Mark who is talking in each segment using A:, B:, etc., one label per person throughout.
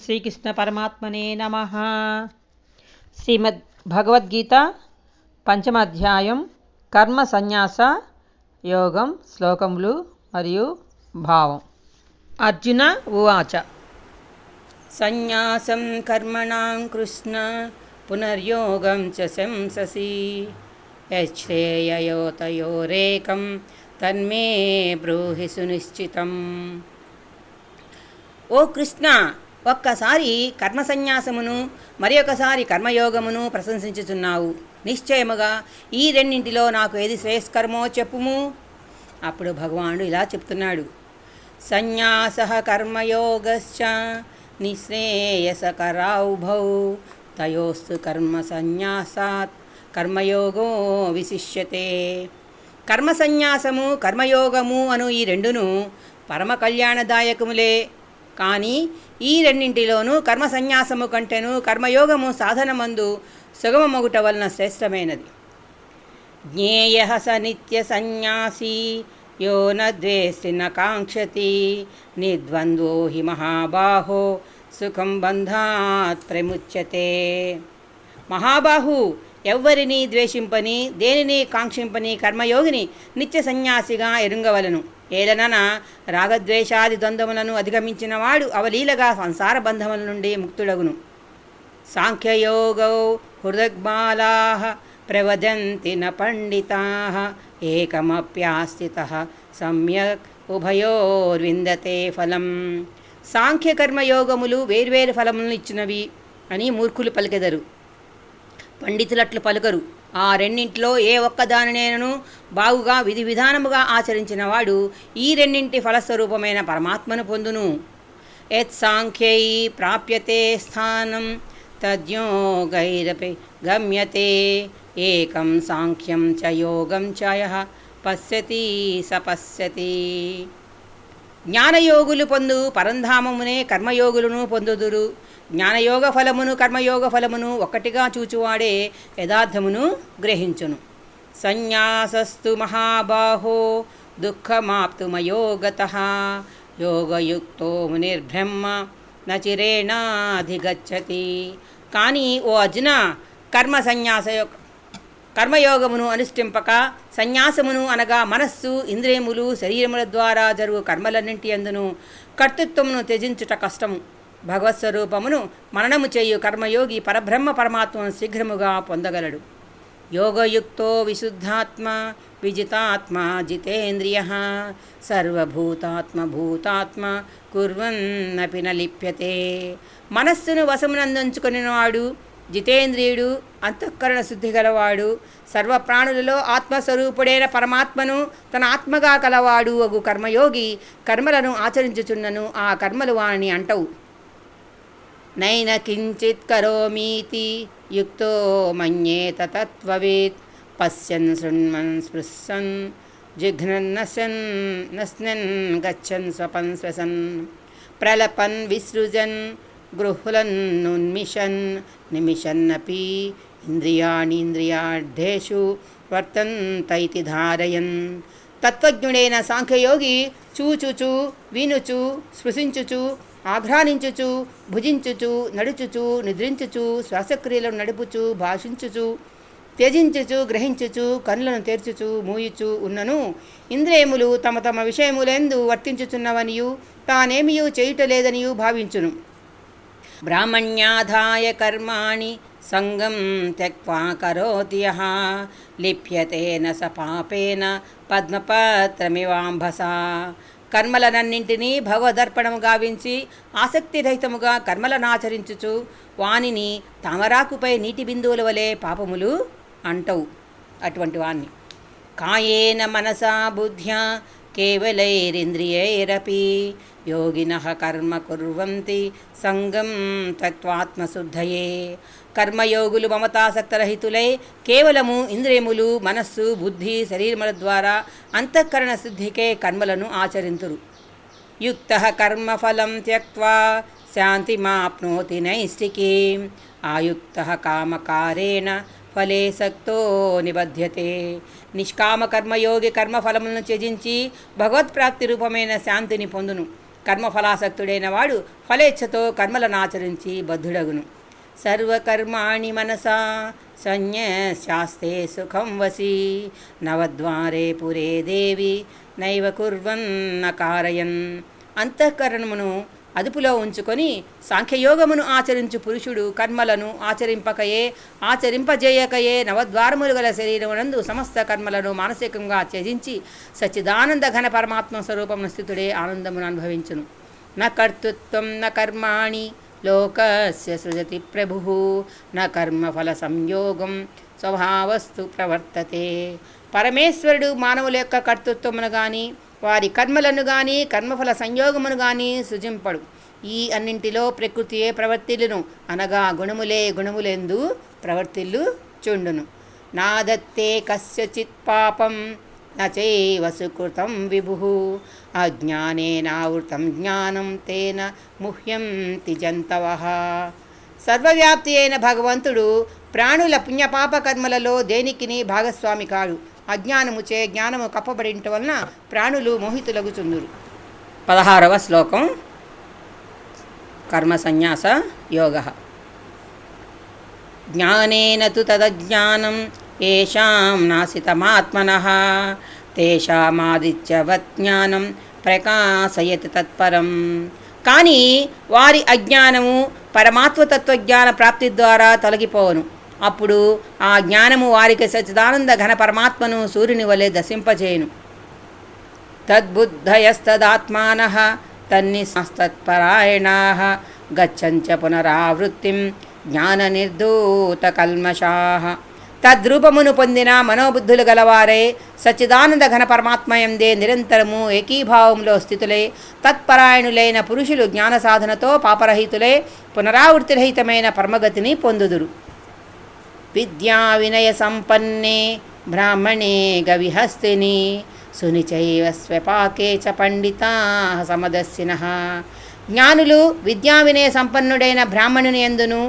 A: శ్రీకృష్ణ పరమాత్మనే నమః. శ్రీమద్ భగవద్గీత పంచమ అధ్యాయం కర్మ సన్యాస యోగం శ్లోకములు మరియు భావం. అర్జున ఉవాచ సన్యాసం కర్మణాం కృష్ణ పునర్యోగం చ శంససి యశ్రేయయోతయోరేకం తన్మే బ్రూహి సునిశ్చితం. ఓ కృష్ణ, ఒక్కసారి కర్మ సన్యాసమును మరి ఒకసారి కర్మయోగమును ప్రశంసించుచున్నావు. నిశ్చయముగా ఈ రెండింటిలో నాకు ఏది శ్రేయస్కరమో చెప్పుము. అప్పుడు భగవానుడు ఇలా చెప్తున్నాడు. సన్యాస కర్మయోగశ్చ నిశ్రేయసకరావుభౌ తయోస్తు కర్మ సన్యాసాత్ కర్మయోగో విశిష్యతే. కర్మ సన్యాసము కర్మయోగము అను ఈ రెండును పరమ కళ్యాణదాయకములే. కానీ ఈ రెండింటిలోనూ కర్మ సన్యాసము కంటేను కర్మయోగము సాధనమందు సుగమమగుట వలన శ్రేష్టమైనది. జ్ఞేయ స నిత్య సన్యాసీ యో న ద్వేష్టి న కాంక్షతి నిర్ద్వంద్వో హి మహాబాహో సుఖం బంధాత్ ప్రముచ్యతే. మహాబాహు, ఎవ్వరిని ద్వేషింపని దేనిని కాంక్షింపని కర్మయోగిని నిత్య సన్యాసిగా ఎరుంగవలను. ఏలనన రాగద్వేషాది ద్వంద్వములను అధిగమించిన వాడు అవలీలగా సంసార బంధముల నుండి ముక్తుడగును. సాంఖ్యయోగౌ హృదగ్బాలాః ప్రవదంతి న పండితాః ఏకమప్యాస్థితః సమ్యక్ ఉభయోర్విందతే ఫలం. సాంఖ్యకర్మయోగములు వేర్వేరు ఫలములను ఇచ్చినవి అని మూర్ఖులు పలికెదరు, పండితులట్లు పలుకరు. ఆ రెండింటిలో ఏ ఒక్కదానినేను బాగుగా విధి విధానముగా ఆచరించిన వాడు ఈ రెండింటి ఫలస్వరూపమైన పరమాత్మను పొందును. యత్ సాంఖ్యై ప్రాప్యతే స్థానం తద్యోగైరపి గమ్యతే ఏకం సాంఖ్యం చ యోగం చ యః పశ్యతి స పశ్యతి. జ్ఞానయోగులు పొందు పరంధామమునే కర్మయోగులను పొందుదురు. జ్ఞానయోగ ఫలమును కర్మయోగ ఫలమును ఒక్కటిగా చూచువాడే యథార్థమును గ్రహించును. సన్యాసస్తు మహాబాహో దుఃఖమాప్తుమయోగతః యోగయుక్తో మునిర్బ్రహ్మ నచిరేణాధిగచ్చతి. కానీ ఓ అర్జున, కర్మయోగమును అనుష్ఠింపక సన్యాసమును అనగా మనస్సు ఇంద్రియములు శరీరముల ద్వారా జరుగు కర్మలన్నింటి యందును కర్తృత్వమును త్యజించుట కష్టము. భగవత్స్వరూపమును మననము చేయు కర్మయోగి పరబ్రహ్మ పరమాత్మను శీఘ్రముగా పొందగలడు. యోగయుక్తో విశుద్ధాత్మ విజితాత్మ జితేంద్రియ సర్వభూతాత్మ భూతాత్మ కుర్వన్నపి న లిప్యతే. మనస్సును వశమునందుంచుకొనివాడు జితేంద్రియుడు, అంతఃకరణ శుద్ధి గలవాడు, సర్వప్రాణులలో ఆత్మస్వరూపుడైన పరమాత్మను తన ఆత్మగా కలవాడు అగు కర్మయోగి కర్మలను ఆచరించుచున్నను ఆ కర్మలు వాణిని అంటవు. నైన కించిత్ కరోమీతి యుక్తో మన్యేత తత్వవేత్ పశ్యన్ శృణ్వన్ స్పృశన్ జిఘ్నన్నశన్ నస్నన్ గచ్చన్ స్వపన్ శ్వసన్ ప్రలపన్ విసృజన్ గృహులన్నున్మిషన్ నిమిషన్నపి ఇంద్రియాణీంద్రియార్థేషు వర్తంతైతి ధారయన్. తత్వజ్ఞుడైన సాంఖ్యయోగి చూచుచు వినుచు స్పృశించుచు ఆఘ్రానించుచు భుజించుచు నడుచుచు నిద్రించుచు శ్వాసక్రియలను నడుపుచు భాషించుచు త్యజించుచు గ్రహించుచు కన్నులను తెర్చుచు మూయుచు ఉన్నను ఇంద్రియములు తమ తమ విషయములందు వర్తించుచున్నవనియు తానేమియూ చేయుటలేదనియు భావించును. బ్రాహ్మణ్యాధాయ కర్మాణి సంగం త్యక్వా కరోతి యః లిప్యతేన స పాపేన పద్మపత్రమివాంభసా. కర్మలనన్నింటినీ భగవదర్పణము గావించి ఆసక్తిరహితముగా కర్మలనాచరించుచు వానిని తామరాకుపై నీటి బిందువుల వలె పాపములు అంటవు. అటువంటి వాణ్ణి కాయేన మనసా బుద్ధ్యా కేవలైరింద్రియైరపి యోగినః కర్మ కుర్వంతి సంగం త్యక్త్వాత్మశుద్ధయే. కర్మయోగులు మమతాసక్తరహితులై కేవలము ఇంద్రియములు మనస్సు బుద్ధి శరీరముల ద్వారా అంతఃకరణ శుద్ధికే కర్మలను ఆచరింతురు. యుక్తః కర్మఫలం త్యక్త్వా శాంతిమాప్నోతి నైష్టికీం ఆయుక్తః కామకారేణ ఫలే సక్తో నిబధ్యతే. నిష్కామ కర్మయోగి కర్మఫలములను త్యజించి భగవత్ప్రాప్తి రూపమైన శాంతిని పొందును. కర్మఫలాసక్తుడైన వాడు ఫలేచ్ఛతో కర్మలను ఆచరించి బద్ధుడగును. సర్వకర్మాణి మనసా సన్యస్యాస్తే సుఖం వసి నవద్వారే పురే దేవి నైవ కుర్వన్న కారయన్. అంతఃకరణమును అదుపులో ఉంచుకొని సాంఖ్యయోగమును ఆచరించు పురుషుడు కర్మలను ఆచరింపజేయకయే నవద్వారములు గల శరీరమునందు సమస్త కర్మలను మానసికంగా త్యజించి సచ్చిదానంద ఘన పరమాత్మ స్వరూపమున స్థితుడే ఆనందమును అనుభవించును. న కర్తృత్వం న కర్మాణి లోకస్య సృజతి ప్రభుః న కర్మఫల సంయోగం స్వభావస్తు ప్రవర్తతే. పరమేశ్వరుడు మానవుల యొక్క కర్తృత్వమును గాని వారి కర్మలను గాని కర్మఫల సంయోగమును గాని సృజింపడు. ఈ అన్నింటిలో ప్రకృతియే ప్రవర్తిల్లును, అనగా గుణములెందు ప్రవర్తిల్లు చుండును. నాదత్తే కస్యచిత్ పాపం నచైవ సుకృతం విభుః అజ్ఞానేనావృతం జ్ఞానం తేన ముహ్యంతి జంతవః. సర్వవ్యాప్తి అయిన భగవంతుడు ప్రాణుల పుణ్యపాప కర్మలలో దేనికిని భాగస్వామి కాడు. అజ్ఞానముచే జ్ఞానము కప్పబడింట వలన ప్రాణులు మోహితులగుచుందురు. 16వ శ్లోకం కర్మ సన్యాస యోగ. జ్ఞానేన తు తదజ్ఞానం ఏషాం నాసితమాత్మనః తేషామాదిత్యవత్ జ్ఞానం ప్రకాశయతి తత్పరం. కానీ వారి అజ్ఞానము పరమాత్మతత్వజ్ఞాన ప్రాప్తి ద్వారా తొలగిపోవును. అప్పుడు ఆ జ్ఞానము వారికి సచ్చిదానంద ఘన పరమాత్మను సూర్యుని వలె దశింపచేయును. తద్బుద్ధయస్తదాత్మానః తన్నిస్తత్పరాయణాః గచ్చంచ పునరావృత్తిం జ్ఞాన నిర్ధూత కల్మషాః. తద్రూపమును పొందిన మనోబుద్ధులు గలవారే సచ్చిదానంద ఘన పరమాత్మయందే నిరంతరము ఏకీభావంలో స్థితులై తత్పరాయణులైన పురుషులు జ్ఞాన సాధనతో పాపరహితులై పునరావృత్తిరహితమైన పరమగతిని పొందుదురు. విద్యా వినయ సంపన్నే బ్రాహ్మణే గవిహస్తిని సునిచైవ స్వపాకే చ పండితాః సమదస్సినః. జ్ఞానులు విద్యా వినయ సంపన్నుడైన బ్రాహ్మణుని యందును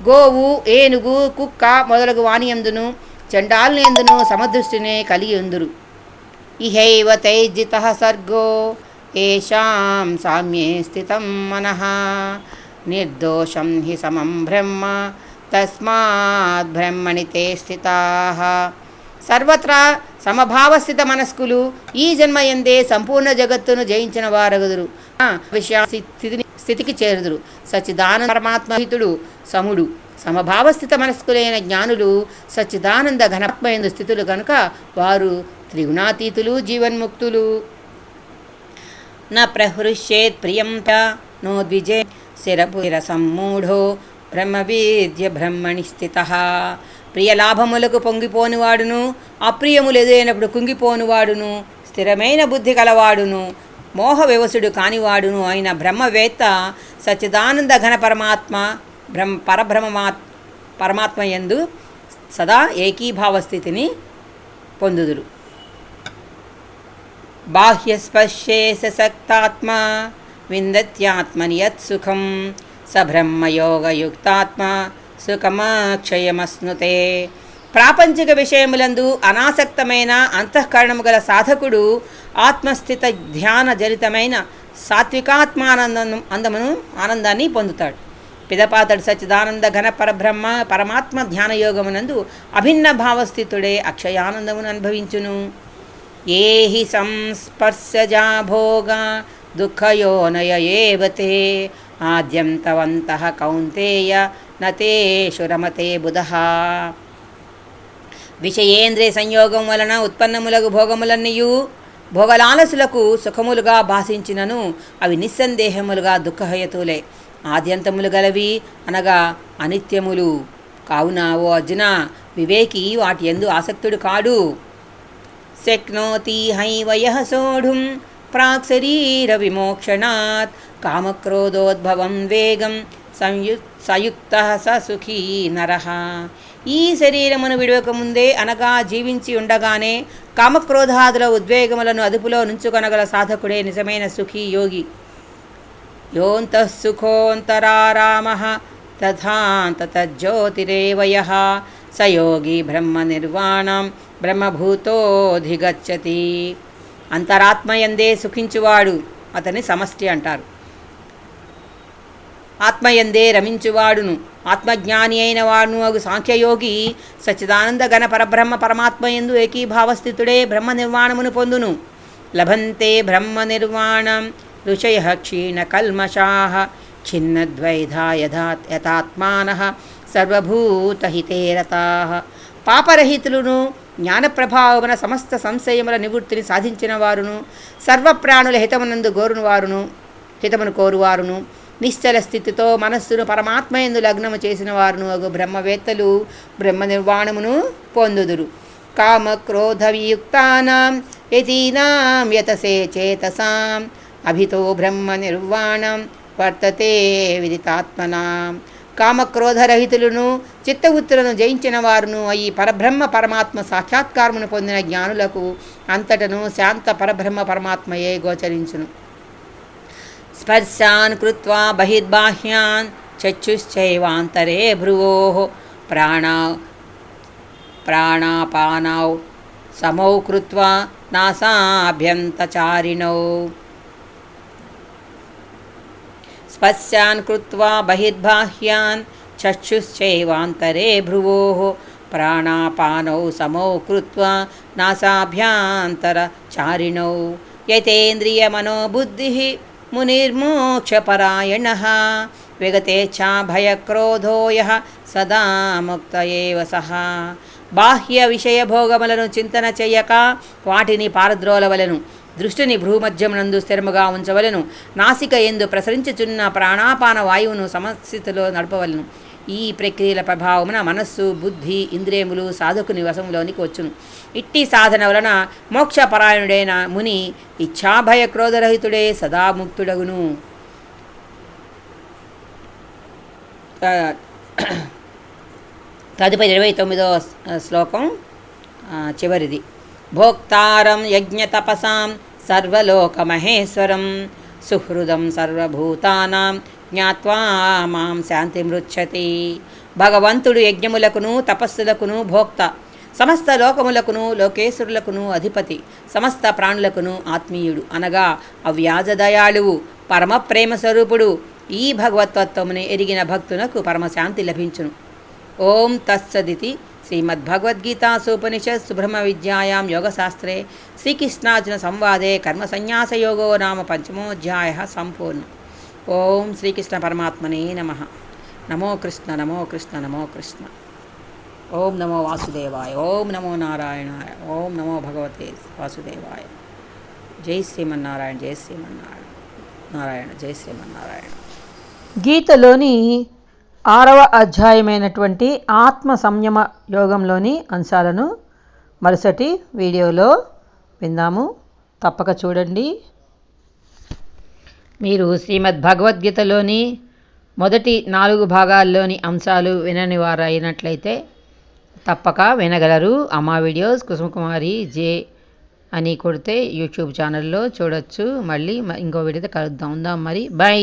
A: గోవు ఏనుగు కుక్క మొదలగు వాని యందును చండాలుని యందును సమదృష్టినే కలిగి ఉందురు. ఇహైవ తైజితః సర్గో ఏషాం సామ్యే స్థితం మనః నిర్దోషం హి సమం బ్రహ్మ తస్మాత్ బ్రహ్మణి తే స్థితాః. సర్వత్రా సమభావస్థిత మనస్కులు ఈ జన్మయందే సంపూర్ణ జగత్తును జయించిన వారగుదురు. స్థితికి చేరుదురు. సచ్చిదానంద పరమాత్మహితుడు సముడు. సమభావస్థిత మనస్కులైన జ్ఞానులు సచ్చిదానంద ఘనత్మయందు స్థితులు కనుక వారు త్రిగుణాతీతులు, జీవన్ముక్తులు. న ప్రహృష్యేత్ ప్రియం నో ద్విజే శిరపుర సమ్మూఢో బ్రహ్మవేద్య బ్రహ్మణి స్థితః. ప్రియలాభములకు పొంగిపోనివాడును, అప్రియములు ఎదురైనప్పుడు కుంగిపోనివాడును, స్థిరమైన బుద్ధి కలవాడును, మోహ వ్యవసుడు కానివాడును అయిన బ్రహ్మవేత్త సచ్చిదానంద ఘన పరమాత్మ యందు సదా ఏకీభావ స్థితిని పొందుదురు. బాహ్యస్పర్శే సక్తాత్మ విందత్యాత్మని యత్ సుఖం స బ్రహ్మయోగయుక్తాత్మ సుఖమాక్షయమస్నుతే. ప్రాపంచిక విషయములందు అనాసక్తమైన అంతఃకరణము గల సాధకుడు ఆత్మస్థిత ధ్యాన జనితమైన ఆనందాన్ని పొందుతాడు. పిదపాతడు సచ్చిదానంద ఘన పరమాత్మ ధ్యానయోగమునందు అభిన్న భావస్థితుడే అక్షయానందమును అనుభవించును. ఏహి సంస్పర్శజా భోగా దుఃఖయోనయ ఏవతే ఆద్యంతవంతః కౌంతేయ నతేషు రమతే బుధః. విషయేంద్రియ సంయోగం వలన ఉత్పన్నములకు భోగములన్నీయు భోగలాలసులకు సుఖములుగా భాషించినను అవి నిస్సందేహములుగా దుఃఖహేతులే, ఆద్యంతములు గలవి అనగా అనిత్యములు. కావున ఓ అర్జున, వివేకి వాటి యందు ఆసక్తుడు కాడు. శక్నోతి హైవ యః సోఢుం ప్రాక్ శరీర విమోక్షణాత్ కామక్రోధోద్భవం వేగం సయుక్తః స సుఖీ నరః. ఈ శరీరమును విడవకముందే అనగా జీవించి ఉండగానే కామక్రోధాదుల ఉద్వేగములను అదుపులో నుంచుకొనగల సాధకుడే నిజమైన సుఖీ యోగి. యోంతః సుఖోంతరారామః తథాంతతజ్యోతిరేవ యః స యోగి బ్రహ్మ నిర్వాణం బ్రహ్మభూతోధిగచ్చతి. అంతరాత్మయందే సుఖించువాడు అతన్ని సమష్టి అంటారు. ఆత్మయందే రమించువాడును ఆత్మజ్ఞాని అయిన వాడును అగు సాంఖ్యయోగి సచ్చిదానంద ఘన పరబ్రహ్మ పరమాత్మయందు ఏకీభావస్థితుడే బ్రహ్మ నిర్వాణమును పొందును. లభంతే బ్రహ్మ నిర్వాణం ఋషయ క్షీణ కల్మషాః ఛిన్నద్వైధా యథాత్మానః సర్వభూతహితే రతాః. పాపరహితులను జ్ఞానప్రభావమున సమస్త సంశయముల నివృత్తిని సాధించిన వారును సర్వప్రాణుల హితమును కోరువారును నిశ్చల స్థితితో మనస్సును పరమాత్మయందు లగ్నము చేసిన వారును అగు బ్రహ్మవేత్తలు బ్రహ్మ నిర్వాణమును పొందుదురు. కామక్రోధ వియుక్తానాం యతీనాం యతసే చేతసాం అభితో బ్రహ్మ నిర్వాణం వర్తతే విదితాత్మనాం. కామక్రోధరహితులను చిత్తవృత్తులను జయించిన వారును ఈ పరబ్రహ్మ పరమాత్మ సాక్షాత్కారమును పొందిన జ్ఞానులకు అంతటను శాంత పరబ్రహ్మ పరమాత్మయే గోచరించును. స్పర్శాన్ కృత్వా బహిర్బాహ్యాన్ చక్షుశ్చైవాంతరే భ్రువోః ప్రాణాపానౌ సమౌ కృత్వా నాసాభ్యంతచారిణౌ. స్పర్శాన్ కృత్వా బహిర్బాహ్యాన్ చక్షుశ్చైవాంతరే భ్రువోః ప్రాణాపానౌ సమౌ కృత్వా నాసాభ్యంతరచారిణౌ. యతేంద్రియమనోబుద్ధిః మునిర్మోక్షపరాయణః విగతేచ్ఛా భయక్రోధో యః సదా ముక్త ఏవ సః. బాహ్య విషయ భోగములను చింతన చెయ్యక వాటిని పారద్రోలవలెను. దృష్టిని భ్రూమధ్యమునందు స్థిరముగా ఉంచవలెను. నాసిక యందు ప్రసరించుచున్న ప్రాణాపాన వాయువును సమస్థితిలో నడపవలెను. ఈ ప్రక్రియల ప్రభావమున మనస్సు బుద్ధి ఇంద్రియములు సాధకుని వశంలోనికి వచ్చును. ఇట్టి సాధన వలన మోక్షపరాయణుడైన ముని ఇచ్ఛాభయ క్రోధరహితుడే సదాముక్తుడగును. తదుపరి 29వ శ్లోకం చివరిది. భోక్తారం యజ్ఞతపసాం సర్వలోకమహేశ్వరం సుహృదం సర్వభూతానాం జ్ఞాత్వా మాం శాంతిమృచ్చతి. భగవంతుడు యజ్ఞములకును తపస్సులకును భోక్త, సమస్త లోకములకును లోకేశ్వరులకును అధిపతి, సమస్త ప్రాణులకును ఆత్మీయుడు అనగా అవ్యాజదయాళువు పరమ ప్రేమ స్వరూపుడు. ఈ భగవతత్వముని ఎరిగిన భక్తునకు పరమశాంతి లభించును. ఓం తత్సదితి శ్రీమద్భగవద్గీతాసూపనిషత్సు బ్రహ్మ విద్యాయాం యోగశాస్త్రే శ్రీకృష్ణార్జున సంవాదే కర్మసన్యాసయోగో నామ పంచమోధ్యాయః సంపూర్ణం. ఓం శ్రీకృష్ణ పరమాత్మనే నమః. నమో కృష్ణ నమో కృష్ణ నమో కృష్ణ. ఓం నమో వాసుదేవాయ. ఓం నమో నారాయణాయ. ఓం నమో భగవతే వాసుదేవాయ. జై శ్రీమన్నారాయణ. జై శ్రీమన్నారాయణ. నారాయణ. జై శ్రీమన్నారాయణ.
B: గీతలోని 6వ అధ్యాయమైనటువంటి ఆత్మ సంయమ యోగంలోని అంశాలను మరుసటి వీడియోలో విందాము. తప్పక చూడండి. మీరు శ్రీమద్ భగవద్గీతలోని మొదటి 4 భాగాల్లోని అంశాలు వినని వారు అయినట్లయితే తప్పక వినగలరు. అమ్మా వీడియోస్ కుసుమకుమారి జే అని కొడితే యూట్యూబ్ ఛానల్లో చూడొచ్చు. మళ్ళీ ఇంకో వీడియోతో కలుద్దాం. మరి బై.